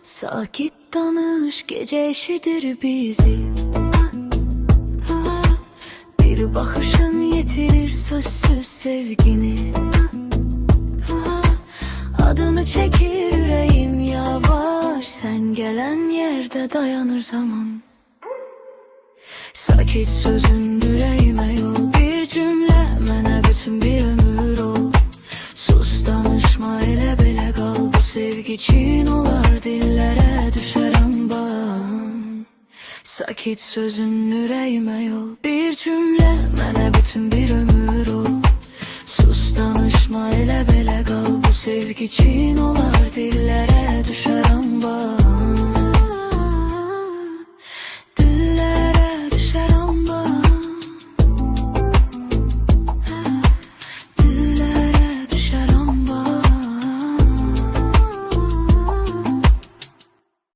Sakit danış, gece eşidir bizi. Bir bakışın yetirir sözsüz sevgini. Adını çekir yüreğim yavaş, sen gelen yerde dayanır zaman. Sakit sözün yüreğime yol, bir cümle mənə bütün bir ömür ol. Sus danışma, elə belə qal, bu sevgi çin olar, dillərə düşər anban. Sakit sözün yüreğime yol, bir cümle mənə bütün bir ömür ol. Sus danışma, elə belə qal, bu sevgi çin olar, dillərə düşər anban.